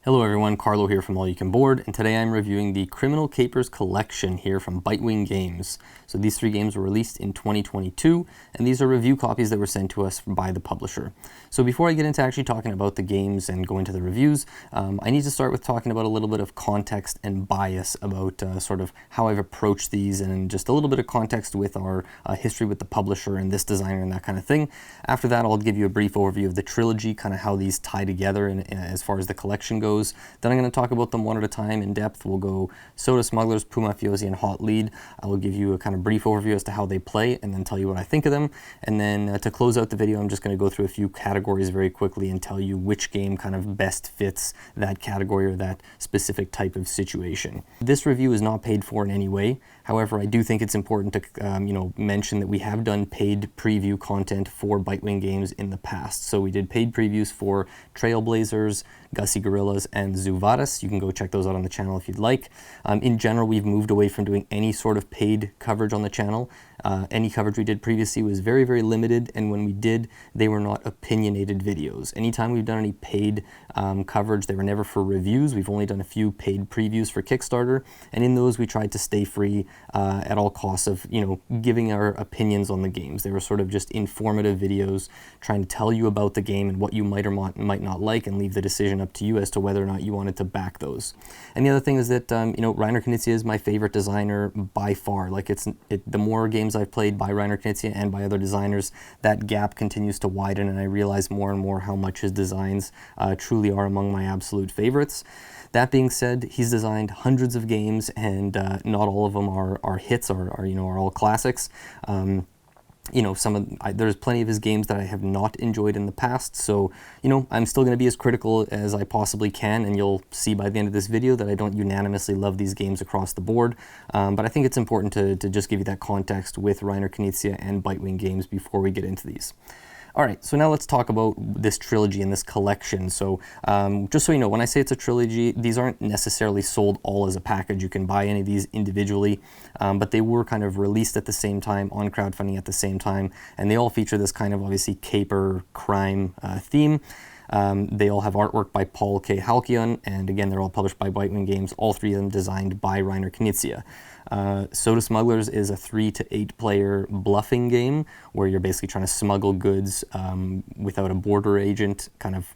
Hello everyone, Carlo here from All You Can Board, and today I'm reviewing the Criminal Capers collection here from Bitewing Games. So these three games were released in 2022, and these are review copies that were sent to us by the publisher. So before I get into actually talking about the games and go into the reviews, I need to start with talking about a little bit of context and bias about sort of how I've approached these, and just a little bit of context with our history with the publisher and this designer and that kind of thing. After that, I'll give you a brief overview of the trilogy, kind of how these tie together as far as the collection goes. Then I'm going to talk about them one at a time in depth. We'll go Soda Smugglers, Pumafiosi, and Hot Lead. I will give you a kind of brief overview as to how they play and then tell you what I think of them. And then to close out the video, I'm just going to go through a few categories very quickly and tell you which game kind of best fits that category or that specific type of situation. This review is not paid for in any way. However, I do think it's important to mention that we have done paid preview content for Bitewing Games in the past. So we did paid previews for Trailblazers, Gussie Gorillas, and Zuvaris. You can go check those out on the channel if you'd like. In general, we've moved away from doing any sort of paid coverage on the channel. Any coverage we did previously was very, very limited, and when we did, they were not opinionated videos. Anytime we've done any paid coverage, they were never for reviews. We've only done a few paid previews for Kickstarter, and in those we tried to stay free at all costs of, giving our opinions on the games. They were sort of just informative videos trying to tell you about the game and what you might or might not like, and leave the decision up to you as to whether or not you wanted to back those. And the other thing is that, Reiner Knizia is my favorite designer by far. Like, the more games I've played by Reiner Knizia and by other designers, that gap continues to widen, and I realize more and more how much his designs truly are among my absolute favorites. That being said, he's designed hundreds of games, and not all of them are hits or are all classics. There's plenty of his games that I have not enjoyed in the past, so, I'm still going to be as critical as I possibly can, and you'll see by the end of this video that I don't unanimously love these games across the board, but I think it's important to just give you that context with Reiner Knizia and Bitewing Games before we get into these. Alright, so now let's talk about this trilogy and this collection. So just so you know, when I say it's a trilogy, these aren't necessarily sold all as a package. You can buy any of these individually, but they were kind of released at the same time, on crowdfunding at the same time, and they all feature this kind of obviously caper crime theme. They all have artwork by Paul K. Halcyon, and again, they're all published by Bitewing Games, all three of them designed by Reiner Knizia. Soda Smugglers is a 3 to 8 player bluffing game where you're basically trying to smuggle goods without a border agent kind of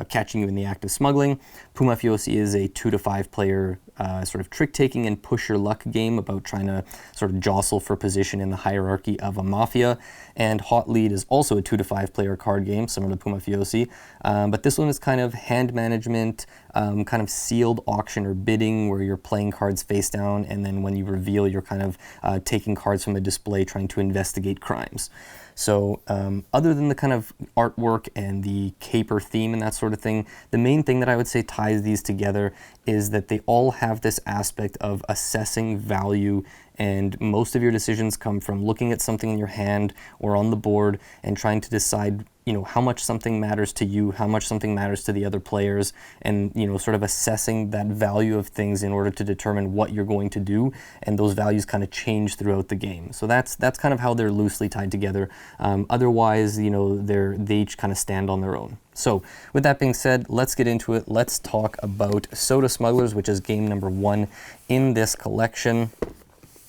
catching you in the act of smuggling. Pumafiosi is a 2 to 5 player sort of trick-taking and push-your-luck game about trying to sort of jostle for position in the hierarchy of a mafia. And Hot Lead is also a 2 to 5 player card game, similar to Pumafiosi, but this one is kind of hand management, kind of sealed auction or bidding, where you're playing cards face down, and then when you reveal, you're kind of taking cards from a display trying to investigate crimes. So other than the kind of artwork and the caper theme and that sort of thing, the main thing that I would say ties these together is that they all have this aspect of assessing value, and most of your decisions come from looking at something in your hand or on the board and trying to decide how much something matters to you, how much something matters to the other players, and sort of assessing that value of things in order to determine what you're going to do, and those values kind of change throughout the game. So that's kind of how they're loosely tied together. Otherwise, they each kind of stand on their own. So with that being said, let's get into it. Let's talk about Soda Smugglers, which is game number 1 in this collection.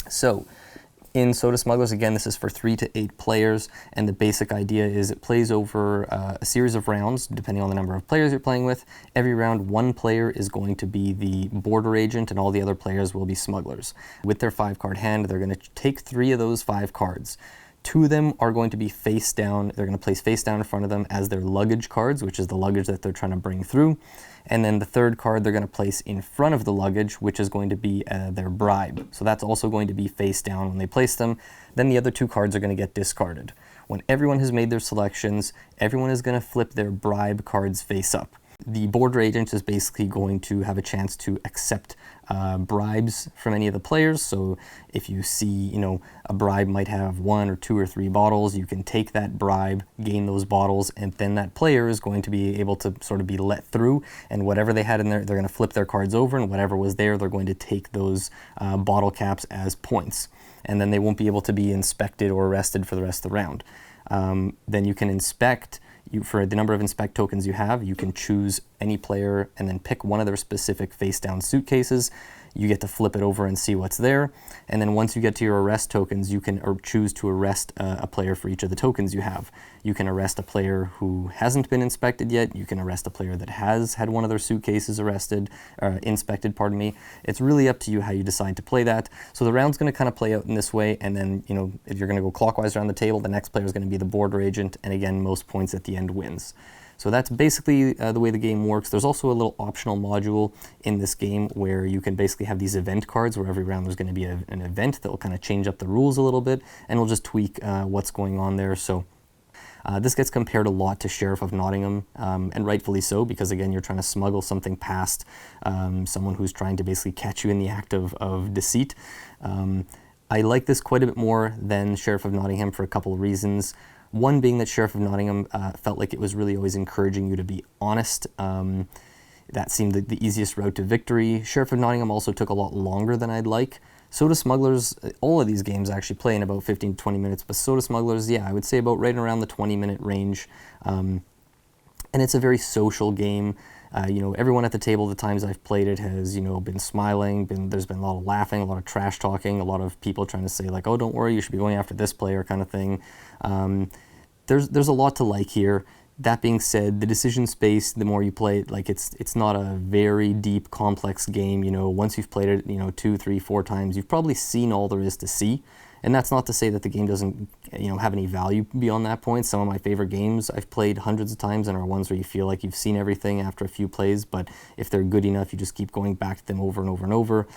So in Soda Smugglers, again, this is for 3 to 8 players, and the basic idea is it plays over a series of rounds, depending on the number of players you're playing with. Every round, one player is going to be the border agent, and all the other players will be smugglers. With their 5-card hand, they're going to take 3 of those 5 cards. 2 of them are going to be face down. They're going to place face down in front of them as their luggage cards, which is the luggage that they're trying to bring through. And then the 3rd card they're going to place in front of the luggage, which is going to be their bribe. So that's also going to be face down when they place them. Then the other 2 cards are going to get discarded. When everyone has made their selections, everyone is going to flip their bribe cards face up. The border agent is basically going to have a chance to accept bribes from any of the players. So if you see, a bribe might have 1 or 2 or 3 bottles, you can take that bribe, gain those bottles, and then that player is going to be able to sort of be let through, and whatever they had in there, they're going to flip their cards over, and whatever was there, they're going to take those bottle caps as points. And then they won't be able to be inspected or arrested for the rest of the round. Then you can inspect for the number of inspect tokens you have, you can choose any player and then pick one of their specific face-down suitcases. You get to flip it over and see what's there. And then once you get to your arrest tokens, you can choose to arrest a player for each of the tokens you have. You can arrest a player who hasn't been inspected yet. You can arrest a player that has had one of their suitcases inspected, pardon me. It's really up to you how you decide to play that. So the round's going to kind of play out in this way, and then, you know, if you're going to go clockwise around the table, the next player is going to be the border agent, and again, most points at the end wins. So that's basically the way the game works. There's also a little optional module in this game where you can basically have these event cards where every round there's going to be an event that will kind of change up the rules a little bit, and will just tweak what's going on there. So this gets compared a lot to Sheriff of Nottingham, and rightfully so, because again, you're trying to smuggle something past someone who's trying to basically catch you in the act of deceit. I like this quite a bit more than Sheriff of Nottingham for a couple of reasons. One being that Sheriff of Nottingham felt like it was really always encouraging you to be honest. That seemed the easiest route to victory. Sheriff of Nottingham also took a lot longer than I'd like. So do Smugglers. All of these games actually play in about 15 to 20 minutes, but so do Smugglers, yeah, I would say about right around the 20-minute range. And it's a very social game. You know, everyone at the table, the times I've played it, has, you know, been smiling, there's been a lot of laughing, a lot of trash talking, a lot of people trying to say like, oh, don't worry, you should be going after this player kind of thing. There's a lot to like here. That being said, the decision space, the more you play it, like it's not a very deep, complex game. You know, once you've played it, you know, 2, 3, 4 times, you've probably seen all there is to see. And that's not to say that the game doesn't, you know, have any value beyond that point. Some of my favorite games I've played hundreds of times and are ones where you feel like you've seen everything after a few plays, but if they're good enough, you just keep going back to them over and over and over.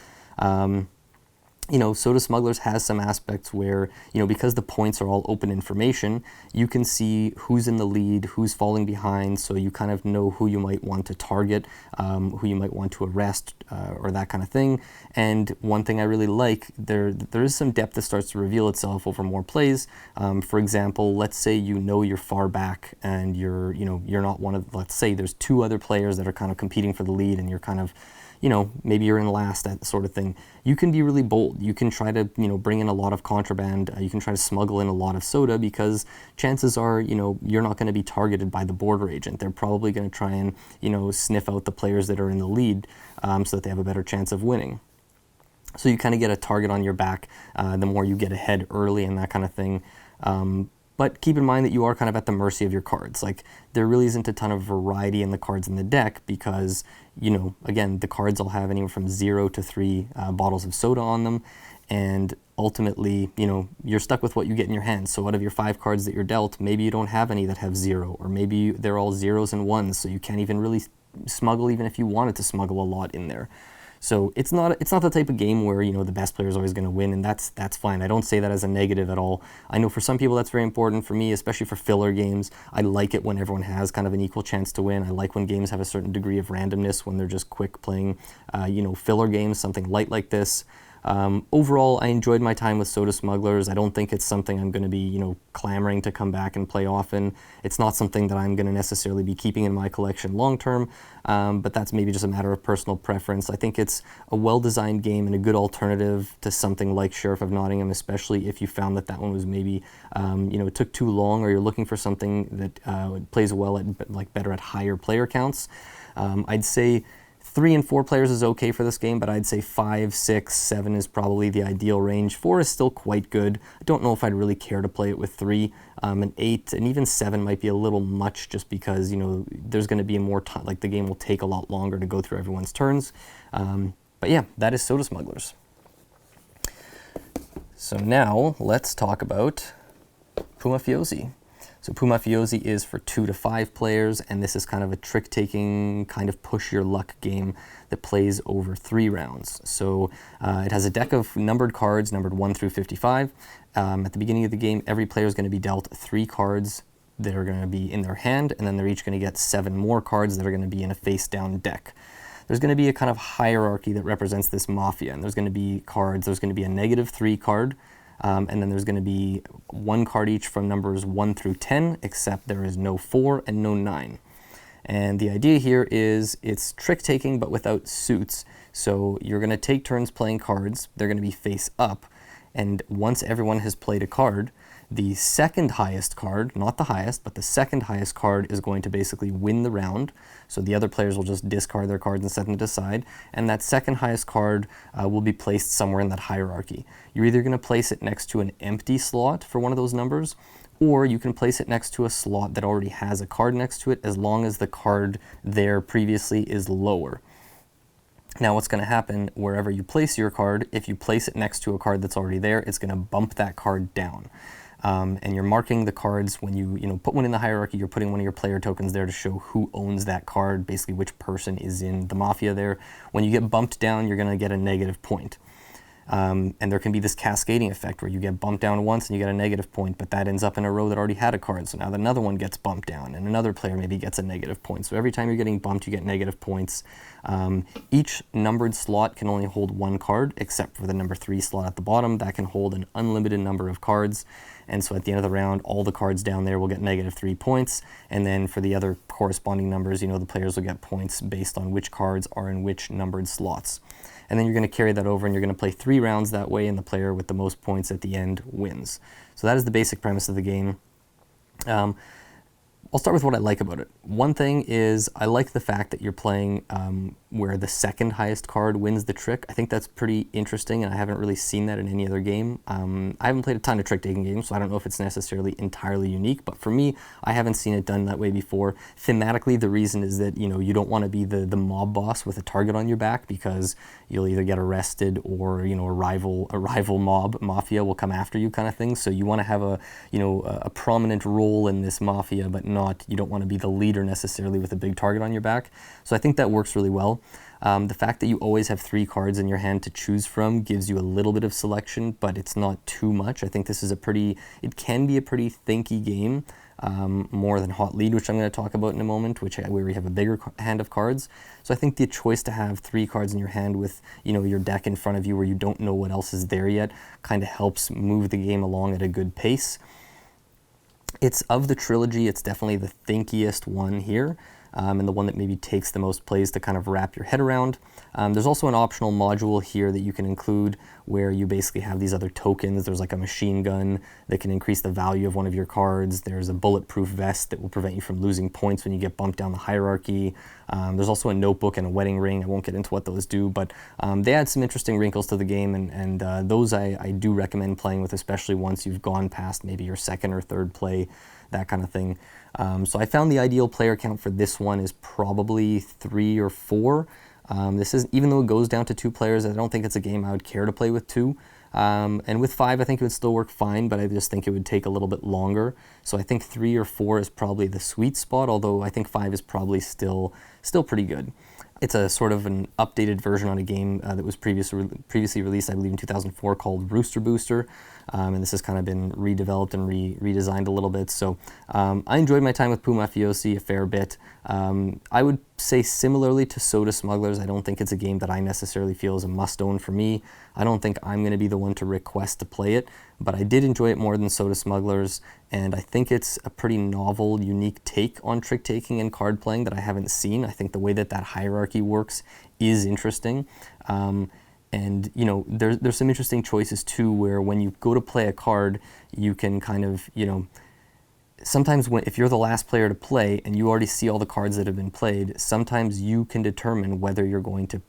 You know, Soda Smugglers has some aspects where, you know, because the points are all open information, you can see who's in the lead, who's falling behind, so you kind of know who you might want to target, who you might want to arrest, or that kind of thing. And one thing I really like, there is some depth that starts to reveal itself over more plays. For example, let's say you know you're far back and you're not one of, let's say there's 2 other players that are kind of competing for the lead and you're kind of, you know, maybe you're in last, that sort of thing. You can be really bold. You can try to, you know, bring in a lot of contraband. You can try to smuggle in a lot of soda because chances are, you know, you're not going to be targeted by the border agent. They're probably going to try and, you know, sniff out the players that are in the lead so that they have a better chance of winning. So you kind of get a target on your back the more you get ahead early and that kind of thing. But keep in mind that you are kind of at the mercy of your cards. Like, there really isn't a ton of variety in the cards in the deck because, you know, again, the cards all have anywhere from 0 to 3 bottles of soda on them. And ultimately, you know, you're stuck with what you get in your hands. So out of your 5 cards that you're dealt, maybe you don't have any that have 0, or maybe they're all 0s and 1s, so you can't even really smuggle even if you wanted to smuggle a lot in there. So it's not the type of game where, you know, the best player is always going to win, and that's fine. I don't say that as a negative at all. I know for some people that's very important. For me, especially for filler games, I like it when everyone has kind of an equal chance to win. I like when games have a certain degree of randomness, when they're just quick playing, you know, filler games, something light like this. Overall, I enjoyed my time with Soda Smugglers. I don't think it's something I'm going to be, you know, clamoring to come back and play often. It's not something that I'm going to necessarily be keeping in my collection long term, but that's maybe just a matter of personal preference. I think it's a well-designed game and a good alternative to something like Sheriff of Nottingham, especially if you found that one was maybe, you know, it took too long, or you're looking for something that plays well at, like, better at higher player counts. I'd say 3 and 4 players is okay for this game, but I'd say 5, 6, 7 is probably the ideal range. 4 is still quite good. I don't know if I'd really care to play it with 3. And 8 and even 7 might be a little much, just because, you know, there's going to be more time, like the game will take a lot longer to go through everyone's turns. But yeah, that is Soda Smugglers. So now let's talk about Pumafiosi. So Pumafiosi is for 2 to 5 players, and this is kind of a trick-taking, kind of push-your-luck game that plays over 3 rounds. So it has a deck of numbered cards, numbered 1 through 55. At the beginning of the game, every player is going to be dealt 3 cards that are going to be in their hand, and then they're each going to get 7 more cards that are going to be in a face-down deck. There's going to be a kind of hierarchy that represents this mafia, and there's going to be cards. There's going to be a -3 card, and then there's going to be 1 card each from numbers 1 through 10, except there is no 4 and no 9. And the idea here is it's trick-taking, but without suits. So you're going to take turns playing cards. They're going to be face up. And once everyone has played a card, The second highest card, not the highest, but the second highest card is going to basically win the round. So the other players will just discard their cards and set them aside, and that second highest card will be placed somewhere in that hierarchy. You're either going to place it next to an empty slot for one of those numbers, or you can place it next to a slot that already has a card next to it, as long as the card there previously is lower. Now what's going to happen wherever you place your card, if you place it next to a card that's already there, it's going to bump that card down. And you're marking the cards when you put one in the hierarchy, you're putting one of your player tokens there to show who owns that card, basically which person is in the mafia there. When you get bumped down, you're going to get a negative point. And there can be this cascading effect where you get bumped down once and you get a negative point, but that ends up in a row that already had a card. So now another one gets bumped down and another player maybe gets a negative point. So every time you're getting bumped, you get negative points. Each numbered slot can only hold one card, except for the number 3 slot at the bottom. That can hold an unlimited number of cards. And so at the end of the round, all the cards down there will get negative 3 points. And then for the other corresponding numbers, the players will get points based on which cards are in which numbered slots. And then you're going to carry that over and you're going to play 3 rounds that way, and the player with the most points at the end wins. So that is the basic premise of the game. I'll start with what I like about it. One thing is I like the fact that you're playing where the second highest card wins the trick. I think that's pretty interesting, and I haven't really seen that in any other game. I haven't played a ton of trick-taking games, so I don't know if it's necessarily entirely unique, but for me, I haven't seen it done that way before. Thematically, the reason is that you don't want to be the mob boss with a target on your back, because you'll either get arrested or a rival mafia will come after you, kind of thing. So you want to have a prominent role in this mafia, but you don't want to be the leader necessarily with a big target on your back. So I think that works really well. The fact that you always have 3 cards in your hand to choose from gives you a little bit of selection, but it's not too much. I think this is it can be a pretty thinky game, more than Hot Lead, which I'm going to talk about in a moment, where we have a bigger hand of cards. So I think the choice to have 3 cards in your hand with your deck in front of you where you don't know what else is there yet kind of helps move the game along at a good pace. It's of the trilogy, it's definitely the thinkiest one here, and the one that maybe takes the most plays to kind of wrap your head around. There's also an optional module here that you can include where you basically have these other tokens. There's like a machine gun that can increase the value of one of your cards. There's a bulletproof vest that will prevent you from losing points when you get bumped down the hierarchy. There's also a notebook and a wedding ring. I won't get into what those do, but they add some interesting wrinkles to the game, and those I do recommend playing with, especially once you've gone past maybe your second or third play, that kind of thing. So I found the ideal player count for this one is probably 3 or 4. This is, even though it goes down to 2 players, I don't think it's a game I would care to play with 2. And with 5, I think it would still work fine, but I just think it would take a little bit longer. So I think 3 or 4 is probably the sweet spot, although I think 5 is probably still pretty good. It's a sort of an updated version on a game that was previously released, I believe, in 2004 called Rooster Booster. And this has kind of been redeveloped and redesigned a little bit. So I enjoyed my time with Pumafiosi a fair bit. I would say similarly to Soda Smugglers, I don't think it's a game that I necessarily feel is a must-own for me. I don't think I'm going to be the one to request to play it, but I did enjoy it more than Soda Smugglers, and I think it's a pretty novel, unique take on trick-taking and card playing that I haven't seen. I think the way that hierarchy works is interesting. And there's some interesting choices too, where when you go to play a card, you can kind of, sometimes if you're the last player to play and you already see all the cards that have been played, sometimes you can determine whether you're going to,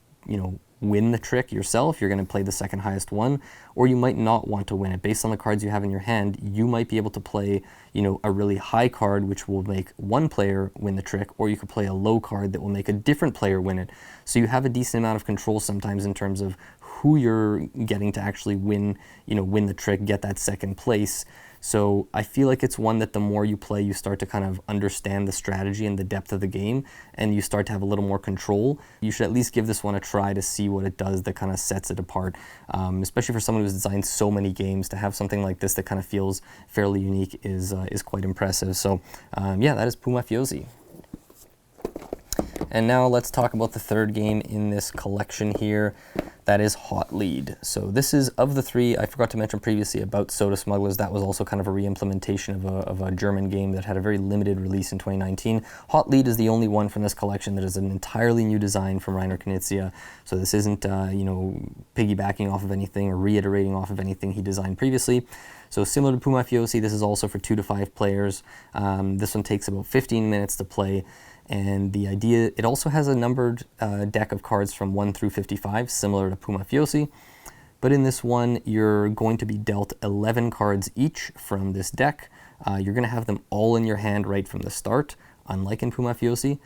win the trick yourself. You're going to play the second highest one, or you might not want to win it. Based on the cards you have in your hand, you might be able to play, a really high card, which will make one player win the trick, or you could play a low card that will make a different player win it. So you have a decent amount of control sometimes in terms of who you're getting to actually win the trick, get that second place. So I feel like it's one that the more you play, you start to kind of understand the strategy and the depth of the game, and you start to have a little more control. You should at least give this one a try to see what it does that kind of sets it apart, especially for someone who's designed so many games. To have something like this that kind of feels fairly unique is quite impressive. So yeah, that is Pumafiosi. And now let's talk about the third game in this collection here. That is Hot Lead. So this is, of the 3, I forgot to mention previously about Soda Smugglers. That was also kind of a re-implementation of a German game that had a very limited release in 2019. Hot Lead is the only one from this collection that is an entirely new design from Reiner Knizia. So this isn't, piggybacking off of anything or reiterating off of anything he designed previously. So similar to Pumafiosi, this is also for 2 to 5 players. This one takes about 15 minutes to play. And the idea, it also has a numbered deck of cards from 1 through 55, similar to Pumafiosi. But in this one, you're going to be dealt 11 cards each from this deck. You're going to have them all in your hand right from the start, unlike in Pumafiosi.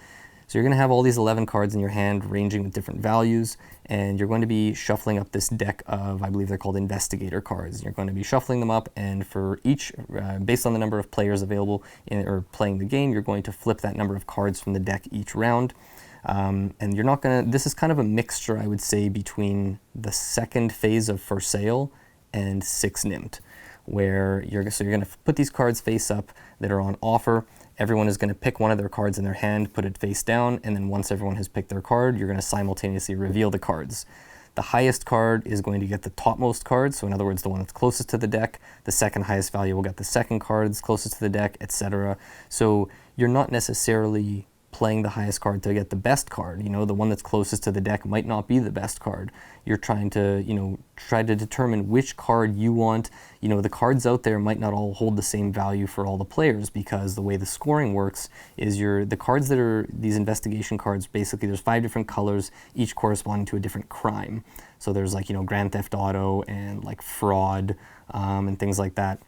So you're going to have all these 11 cards in your hand ranging with different values, and you're going to be shuffling up this deck of, I believe they're called investigator cards. You're going to be shuffling them up, and for each, based on the number of players available or playing the game, you're going to flip that number of cards from the deck each round. And you're not going to, this is kind of a mixture, I would say, between the second phase of For Sale and Six Nimmt, where you're going to put these cards face up that are on offer. Everyone is going to pick one of their cards in their hand, put it face down, and then once everyone has picked their card, you're going to simultaneously reveal the cards. The highest card is going to get the topmost card, so in other words, the one that's closest to the deck. The second highest value will get the second cards closest to the deck, etc. So you're not necessarily playing the highest card to get the best card. You know, the one that's closest to the deck might not be the best card. You're trying to, you know, try to determine which card you want. You know, the cards out there might not all hold the same value for all the players, because the way the scoring works is the cards that are these investigation cards, basically there's 5 different colors, each corresponding to a different crime. So there's like, you know, Grand Theft Auto and like fraud and things like that.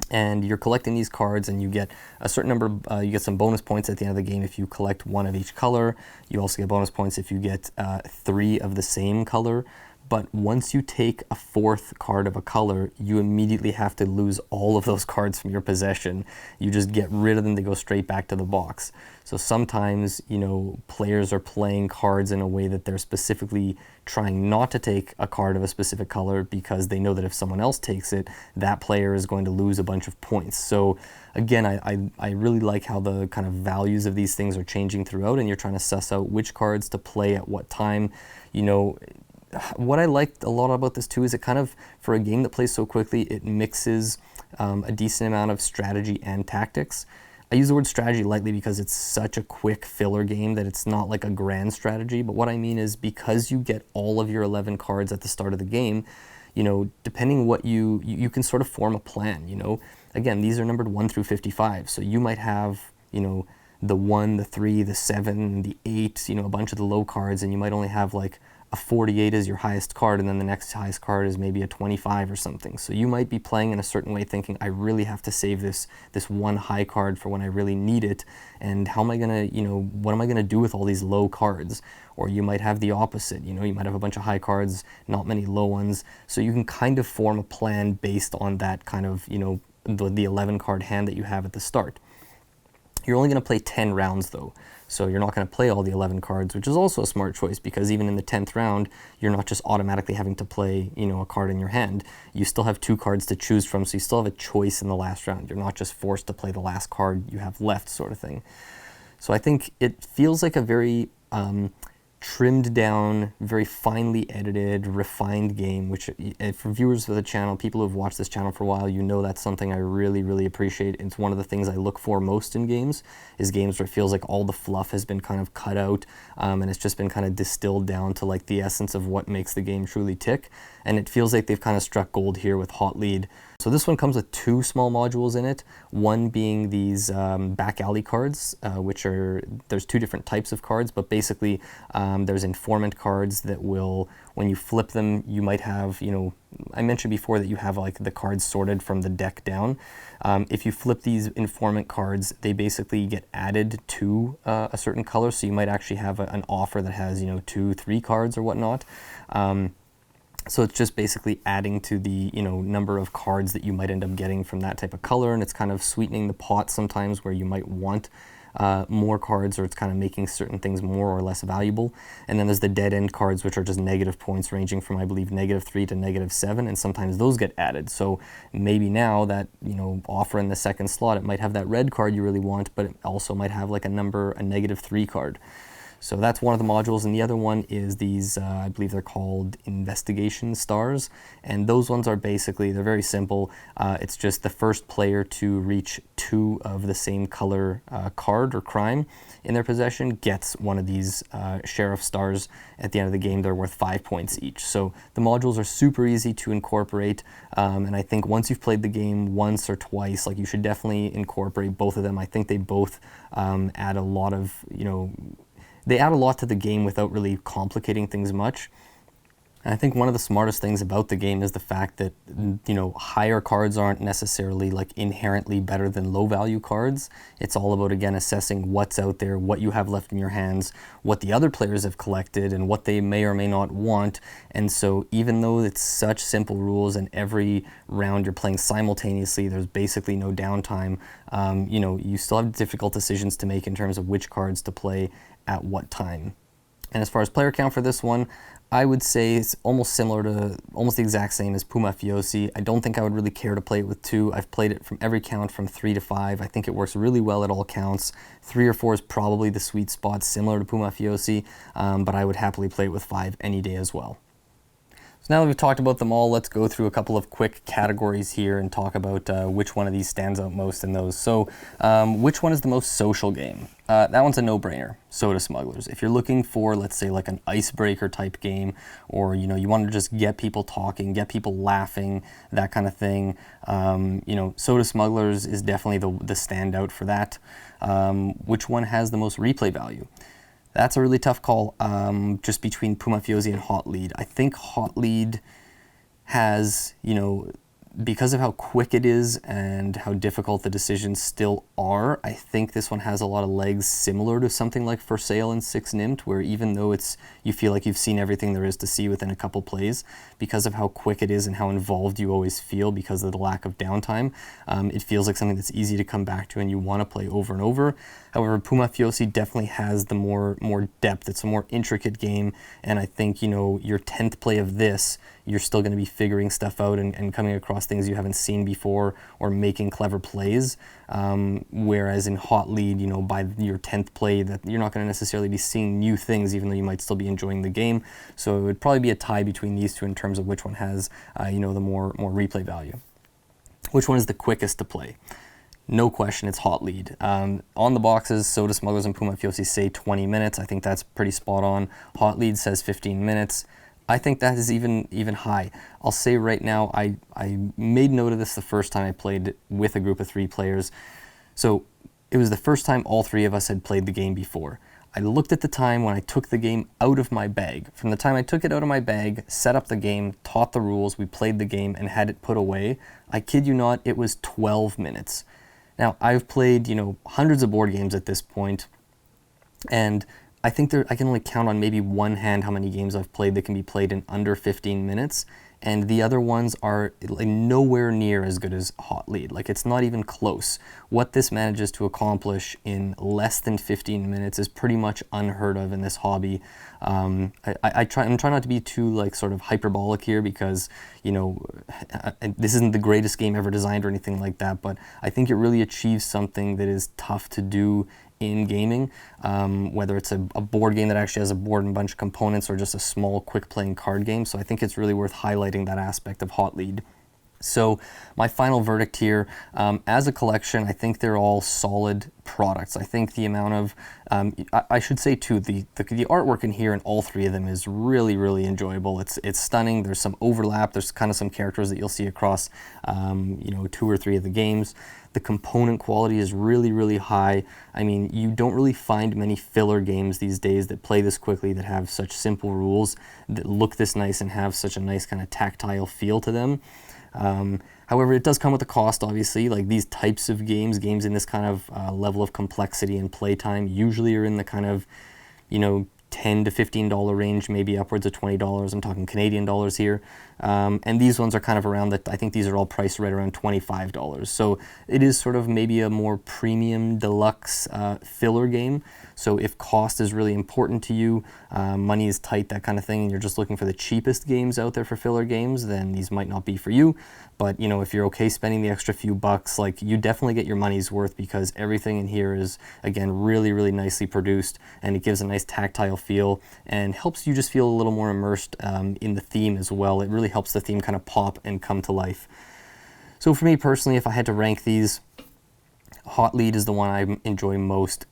And you're collecting these cards, and you get a certain number, you get some bonus points at the end of the game if you collect 1 of each color. You also get bonus points if you get 3 of the same color. But once you take a 4th card of a color, you immediately have to lose all of those cards from your possession. You just get rid of them, they go straight back to the box. So sometimes, you know, players are playing cards in a way that they're specifically trying not to take a card of a specific color, because they know that if someone else takes it, that player is going to lose a bunch of points. So again, I really like how the kind of values of these things are changing throughout, and you're trying to suss out which cards to play at what time. You know, what I liked a lot about this too is it kind of, for a game that plays so quickly, it mixes a decent amount of strategy and tactics. I use the word strategy lightly because it's such a quick filler game that it's not like a grand strategy, but what I mean is, because you get all of your 11 cards at the start of the game, you know, depending what you can sort of form a plan, you know. Again, these are numbered 1 through 55, so you might have, you know, the 1, the 3, the 7, the 8, you know, a bunch of the low cards, and you might only have like a 48 is your highest card, and then the next highest card is maybe a 25 or something. So you might be playing in a certain way thinking, I really have to save this one high card for when I really need it, and how am I gonna, you know, what am I gonna do with all these low cards? Or you might have the opposite, you know, you might have a bunch of high cards, not many low ones. So you can kind of form a plan based on that kind of, you know, the 11 card hand that you have at the start. You're only going to play 10 rounds though, so you're not going to play all the 11 cards, which is also a smart choice, because even in the 10th round, you're not just automatically having to play, you know, a card in your hand. You still have 2 cards to choose from, so you still have a choice in the last round. You're not just forced to play the last card you have left, sort of thing. So I think it feels like a very trimmed down, very finely edited, refined game, which for viewers of the channel, people who have watched this channel for a while, you know that's something I really, really appreciate. It's one of the things I look for most in games, is games where it feels like all the fluff has been kind of cut out, and it's just been kind of distilled down to like the essence of what makes the game truly tick. And it feels like they've kind of struck gold here with Hot Lead. So this one comes with 2 small modules in it, one being these back alley cards, which are, there's 2 different types of cards, but basically there's informant cards that will, when you flip them, you might have, you know, I mentioned before that you have like the cards sorted from the deck down. If you flip these informant cards, they basically get added to a certain color, so you might actually have an offer that has, you know, 2, 3 cards or whatnot. So it's just basically adding to the, you know, number of cards that you might end up getting from that type of color, and it's kind of sweetening the pot sometimes where you might want more cards, or it's kind of making certain things more or less valuable. And then there's the dead end cards, which are just negative points ranging from, I believe, -3 to -7, and sometimes those get added. So maybe now that, you know, offer in the second slot, it might have that red card you really want, but it also might have like a -3 card. So that's one of the modules, and the other one is these, I believe they're called investigation stars, and those ones are basically, they're very simple. It's just the first player to reach 2 of the same color card or crime in their possession gets one of these sheriff stars. At the end of the game, they're worth 5 points each. So the modules are super easy to incorporate, and I think once you've played the game once or twice, like, you should definitely incorporate both of them. I think they both add a lot of, they add a lot to the game without really complicating things much. And I think one of the smartest things about the game is the fact that, higher cards aren't necessarily like inherently better than low value cards. It's all about, again, assessing what's out there, what you have left in your hands, what the other players have collected, and what they may or may not want. And so even though it's such simple rules and every round you're playing simultaneously, there's basically no downtime, you still have difficult decisions to make in terms of which cards to play at what time. And as far as player count for this one, I would say it's almost similar to, almost the exact same as Pumafiosi. I don't think I would really care to play it with 2. I've played it from every count from 3 to 5. I think it works really well at all counts. 3 or 4 is probably the sweet spot, similar to Pumafiosi, but I would happily play it with 5 any day as well. So now that we've talked about them all, let's go through a couple of quick categories here and talk about which one of these stands out most in those. So which one is the most social game? That one's a no-brainer, Soda Smugglers. If you're looking for, let's say, like an icebreaker type game, or you want to just get people talking, get people laughing, that kind of thing, Soda Smugglers is definitely the standout for that. Which one has the most replay value? That's a really tough call, just between Pumafiosi and Hot Lead. I think Hot Lead has, because of how quick it is and how difficult the decisions still are, I think this one has a lot of legs similar to something like For Sale and 6 Nymt, where even though you feel like you've seen everything there is to see within a couple plays, because of how quick it is and how involved you always feel because of the lack of downtime, it feels like something that's easy to come back to and you want to play over and over. However, Pumafiosi definitely has the more depth. It's a more intricate game, and I think, your 10th play of this, you're still going to be figuring stuff out and coming across things you haven't seen before or making clever plays. Whereas in Hot Lead, by your 10th play, that you're not going to necessarily be seeing new things, even though you might still be enjoying the game. So it would probably be a tie between these two in terms of which one has, the more replay value. Which one is the quickest to play? No question, it's Hot Lead. On the boxes, Soda Smugglers and Pumafiosi say 20 minutes. I think that's pretty spot on. Hot Lead says 15 minutes. I think that is even high. I'll say right now, I made note of this the first time I played with a group of 3 players. So it was the first time all 3 of us had played the game before. I looked at the time when I took the game out of my bag. From the time I took it out of my bag, set up the game, taught the rules, we played the game, and had it put away, I kid you not, it was 12 minutes. Now, I've played, hundreds of board games at this point, and I think I can only count on maybe one hand how many games I've played that can be played in under 15 minutes, and the other ones are like nowhere near as good as Hot Lead. Like, it's not even close. What this manages to accomplish in less than 15 minutes is pretty much unheard of in this hobby. I'm trying not to be too sort of hyperbolic here because, this isn't the greatest game ever designed or anything like that, but I think it really achieves something that is tough to do in gaming, whether it's a board game that actually has a board and a bunch of components or just a small quick playing card game. So I think it's really worth highlighting that aspect of Hot Lead. So my final verdict here, as a collection, I think they're all solid products. I think the amount of, I should say too, the artwork in here in all 3 of them is really, really enjoyable. It's stunning. There's some overlap. There's kind of some characters that you'll see across, 2 or 3 of the games. The component quality is really, really high. I mean, you don't really find many filler games these days that play this quickly, that have such simple rules, that look this nice and have such a nice kind of tactile feel to them. However, it does come with a cost, obviously. Like, these types of games in this kind of level of complexity and playtime usually are in the kind of, $10 to $15 range, maybe upwards of $20. I'm talking Canadian dollars here. And these ones are kind of around that. I think these are all priced right around $25. So it is sort of maybe a more premium deluxe filler game. So if cost is really important to you, money is tight, that kind of thing, and you're just looking for the cheapest games out there for filler games, then these might not be for you. But you know, if you're okay spending the extra few bucks, like, you definitely get your money's worth, because everything in here is, again, really, really nicely produced, and it gives a nice tactile feel and helps you just feel a little more immersed in the theme as well. It really helps the theme kind of pop and come to life. So for me personally, if I had to rank these, Hot Lead is the one I enjoy most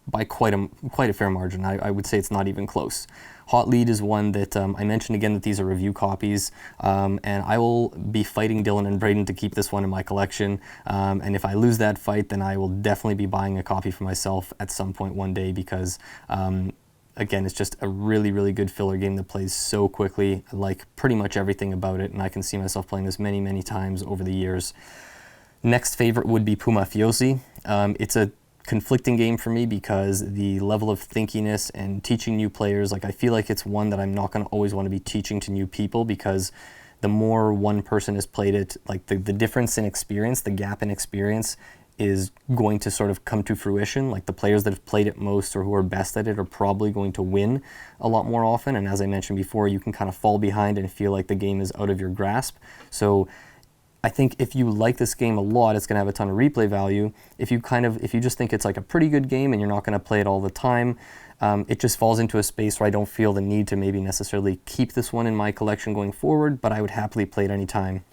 by quite a fair margin. I would say it's not even close. Hot Lead is one that I mentioned again that these are review copies, and I will be fighting Dylan and Braden to keep this one in my collection. And if I lose that fight, then I will definitely be buying a copy for myself at some point one day, because again, it's just a really, really good filler game that plays so quickly. I like pretty much everything about it, and I can see myself playing this many, many times over the years. Next favorite would be Pumafiosi. It's a conflicting game for me because the level of thinkiness and teaching new players, like, I feel like it's one that I'm not going to always want to be teaching to new people, because the more one person has played it, like, the difference in experience, the gap in experience is going to sort of come to fruition. Like, the players that have played it most or who are best at it are probably going to win a lot more often. And as I mentioned before, you can kind of fall behind and feel like the game is out of your grasp. So I think if you like this game a lot, it's going to have a ton of replay value. If you just think it's like a pretty good game and you're not going to play it all the time, it just falls into a space where I don't feel the need to maybe necessarily keep this one in my collection going forward, but I would happily play it anytime.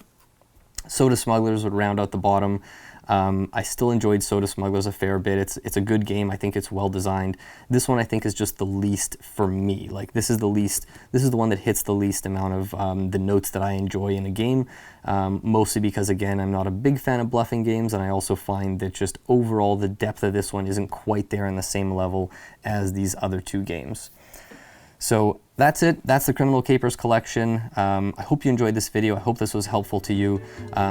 Soda Smugglers would round out the bottom. I still enjoyed Soda Smugglers a fair bit. It's a good game. I think it's well designed. This one I think is just the least for me. Like, this is the one that hits the least amount of the notes that I enjoy in a game, mostly because, again, I'm not a big fan of bluffing games, and I also find that just overall the depth of this one isn't quite there on the same level as these other two games. So that's it. That's the Criminal Capers collection. I hope you enjoyed this video. I hope this was helpful to you.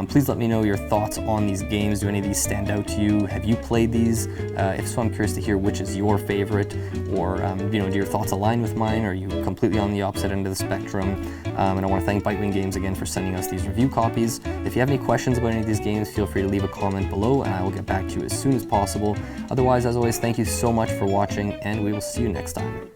Please let me know your thoughts on these games. Do any of these stand out to you? Have you played these? If so, I'm curious to hear which is your favorite, or do your thoughts align with mine? Or are you completely on the opposite end of the spectrum? And I want to thank Bitewing Games again for sending us these review copies. If you have any questions about any of these games, feel free to leave a comment below, and I will get back to you as soon as possible. Otherwise, as always, thank you so much for watching, and we will see you next time.